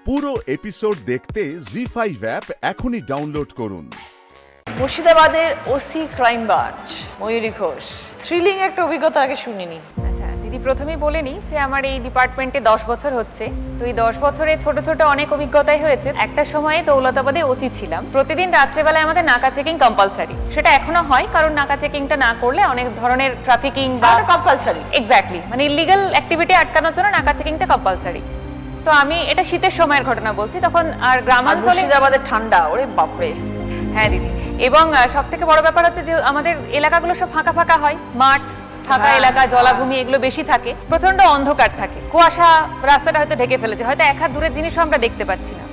পুরো এপিসোড দেখতে জি5 অ্যাপ এখনই ডাউনলোড করুন। মুর্শিদাবাদের ওসি ক্রাইম ব্রাঞ্চ ময়ূরী ঘোষ, থ্রিলিং একটা অভিজ্ঞতা আগে শুনিনি। আচ্ছা দিদি, প্রথমেই বলে নিই যে আমার এই ডিপার্টমেন্টে 10 বছর হচ্ছে। তো এই 10 বছরে ছোট ছোট অনেক অভিজ্ঞতাই হয়েছে। একটা সময়ে দৌলতাবাদে ওসি ছিলাম। প্রতিদিন রাত্রেবেলায় আমাদের নাকা চেকিং কম্পালসারি। সেটা এখনো হয়, কারণ নাকা চেকিংটা না করলে অনেক ধরনের ট্রাফিকিং বা কম্পালসারি, এক্স্যাক্টলি, মানে ইলিগাল অ্যাক্টিভিটি আটকানোর জন্য নাকা চেকিংটা কম্পালসারি। তো আমি এটা শীতের সময়ের ঘটনা বলছি, তখন আর গ্রামাঞ্চলে মুর্শিদাবাদের ঠান্ডা, ওরে বাপরে। হ্যাঁ দিদি, এবং সব থেকে বড় ব্যাপার হচ্ছে যে আমাদের এলাকাগুলো সব ফাঁকা ফাঁকা হয়, মাঠ ফাঁকা এলাকা, জলাভূমি এগুলো বেশি থাকে, প্রচন্ড অন্ধকার থাকে, কুয়াশা রাস্তাটা হয়তো ঢেকে ফেলেছে, হয়তো এক হাত দূরের জিনিসও আমরা দেখতে পাচ্ছি না।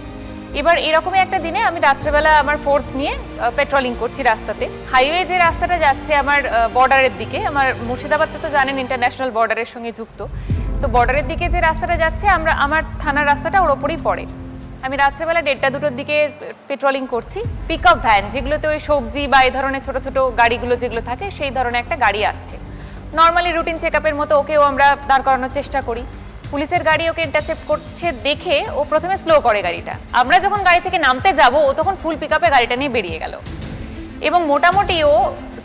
এবার এরকমই একটা দিনে আমি রাত্রেবেলা আমার ফোর্স নিয়ে পেট্রোলিং করছি রাস্তাতে। হাইওয়ে যে রাস্তাটা যাচ্ছে আমার বর্ডারের দিকে, আমার মুর্শিদাবাদটা তো জানেন ইন্টারন্যাশনাল বর্ডারের সঙ্গে যুক্ত, তো বর্ডারের দিকে যে রাস্তাটা যাচ্ছে আমার থানার রাস্তাটা ওর ওপরই পড়ে। আমি রাত্রেবেলা 1:30-2টার দিকে পেট্রোলিং করছি। পিক আপ ভ্যান, যেগুলোতে ওই সবজি বা এই ধরনের ছোট ছোট গাড়িগুলো যেগুলো থাকে, সেই ধরনের একটা গাড়ি আসছে। নর্মালি রুটিন চেক আপের মতো ওকেও আমরা দাঁড় করানোর চেষ্টা করি। পুলিশের গাড়ি ওকে ইন্টারসেপ্ট করছে দেখে ও প্রথমে স্লো করে গাড়িটা। আমরা যখন গাড়ি থেকে নামতে যাব, ও তখন ফুল পিক আপে গাড়িটা নিয়ে বেরিয়ে গেল, এবং মোটামুটি ও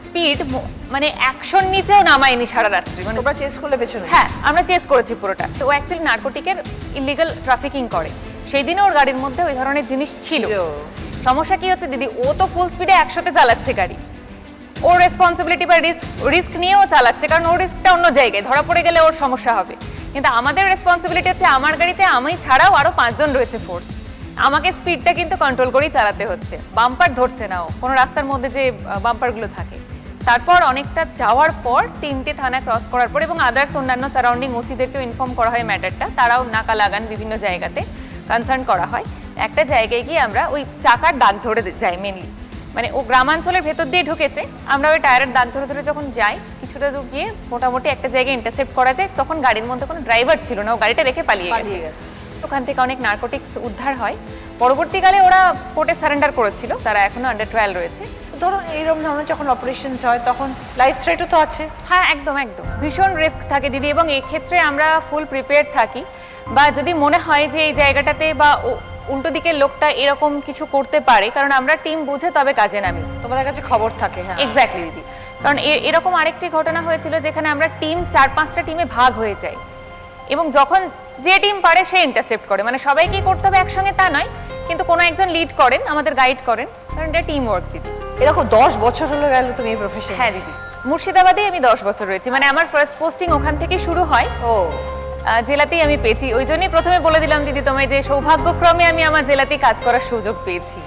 স্পিড মানে 100-র নিচেও নামায়নি সারা রাত্রি। মানে তোমরা চেস করলে পেছনে? হ্যাঁ, আমরা চেস করেছি পুরোটা। তো ও অ্যাকচুয়ালি নার্কোটিকের ইলিগাল ট্রাফিকিং করে। সেই দিনে ওর গাড়ির মধ্যে ওই ধরনের জিনিস ছিল। সমস্যা কি হচ্ছে দিদি, ও তো ফুল স্পিডে 100-তে চালাচ্ছে গাড়ি। ওর রেসপন্সিবিলিটি বা রিস্ক নিয়েও চালাচ্ছে, কারণ ওর রিস্কটা অন্য জায়গায়, ধরা পড়ে গেলে ওর সমস্যা হবে। কিন্তু আমাদের রেসপন্সিবিলিটি হচ্ছে আমার গাড়িতে আমি ছাড়াও আরো 5 জন রয়েছে ফোর্স, আমাকে স্পিডটা কিন্তু কন্ট্রোল করেই চালাতে হচ্ছে। বাম্পার ধরছে না ও, কোনো রাস্তার মধ্যে যে বাম্পারগুলো থাকে। তারপর অনেকটা যাওয়ার পর 3টে থানা ক্রস করার পর, এবং আদার্স অন্যান্য সারাউন্ডিং ওসিদেরকেও ইনফর্ম করা হয় ম্যাটারটা, তারাও নাকা লাগান বিভিন্ন জায়গাতে কনসার্ন করা হয়। একটা জায়গায় গিয়ে আমরা ওই চাকার দাগ ধরে যাই মেনলি, মানে ও গ্রামাঞ্চলের ভেতর দিয়ে ঢুকেছে, আমরা ওই টায়ারের দাগ ধরে ধরে যখন যাই, কিছুটা দূর গিয়ে মোটামুটি একটা জায়গায় ইন্টারসেপ্ট করা যায়। তখন গাড়ির মধ্যে কোনো ড্রাইভার ছিল না, ও গাড়িটা রেখে পালিয়ে গেছে। ওখান থেকে অনেক নার্কোটিক্স উদ্ধার হয়। পরবর্তীকালে ওরা কোর্টে সারেন্ডার করেছিল, তারা এখনো আন্ডার ট্রায়াল রয়েছে। ধরুন এইরকম ধরনের যখন অপারেশনস হয়, তখন লাইফ থ্রেটও তো আছে। হ্যাঁ, একদম একদম ভীষণ রিস্ক থাকে দিদি, এবং এই ক্ষেত্রে আমরা ফুল প্রিপেয়ার্ড থাকি। বা যদি মনে হয় যে এই জায়গাটাতে বা উল্টো দিকের লোকটা এরকম কিছু করতে পারে, কারণ আমরা টিম বুঝে তবে কাজে নামি। তোমাদের কাছে খবর থাকে? হ্যাঁ, এক্স্যাক্টলি দিদি। কারণ এরকম আরেকটি ঘটনা হয়েছিল যেখানে আমরা টিম 4-5টা টিমে ভাগ হয়ে যাই, এবং যখন যে টিম পারে সে ইন্টারসেপ্ট করে, মানে সবাইকেই করতে হবে একসঙ্গে তা নয়, কিন্তু কোনো একজন লিড করেন, আমাদের গাইড করেন, কারণ এটা টিম ওয়ার্ক দিদি। এরকম 10 বছর হলো গেল তুমি এই প্রফেশনে? হ্যাঁ দিদি, মুর্শিদাবাদে আমি 10 বছর রয়েছি, মানে আমার ফার্স্ট পোস্টিং ওখান থেকে শুরু হয়। ও, জেলাতেই আমি পেয়েছি। ওই জন্যই প্রথমে বলে দিলাম দিদি তোমায় যে সৌভাগ্যক্রমে আমি আমার জেলাতেই কাজ করার সুযোগ পেয়েছি।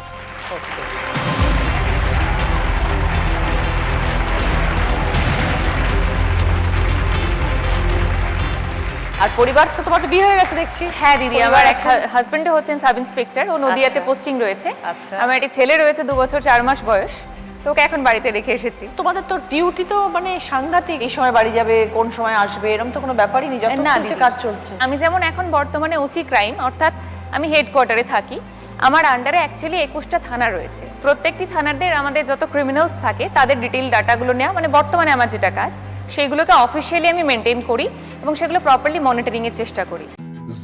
আর পরিবার তো, তোমার তো বিয়ে হয়ে গেছে দেখছি। হ্যাঁ দিদি, আমার এক হাজবেন্ডও হচ্ছেন সাব ইন্সপেক্টর, ও নদিয়াতে পোস্টিং রয়েছে। আচ্ছা। আমার একটি ছেলে রয়েছে 2 বছর 4 মাস বয়স, তো ওকে এখন বাড়িতে রেখে এসেছি। তোমাদের তো ডিউটি তো মানে সাংঘাতিক, এই সময় বাড়ি যাবে, কোন সময় আসবে, এরকম তো কোনো ব্যাপারই নেই, যত না চলছে দিদি, কাজ চলছে। আমি যেমন এখন বর্তমানে ওসি ক্রাইম, অর্থাৎ আমি হেডকোয়ার্টারে থাকি। আমার আন্ডারে অ্যাকচুয়ালি 21টা থানা রয়েছে। প্রত্যেকটি থানাদের আমাদের যত ক্রিমিনালস থাকে তাদের ডিটেইল ডাটাগুলো নেওয়া, মানে বর্তমানে আমার যেটা কাজ, সেইগুলোকে অফিসিয়ালি আমি মেনটেন করি এবং সেগুলো প্রপারলি মনিটরিং এর চেষ্টা করি।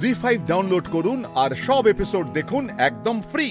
জি5 ডাউনলোড করুন আর সব এপিসোড দেখুন একদম ফ্রি।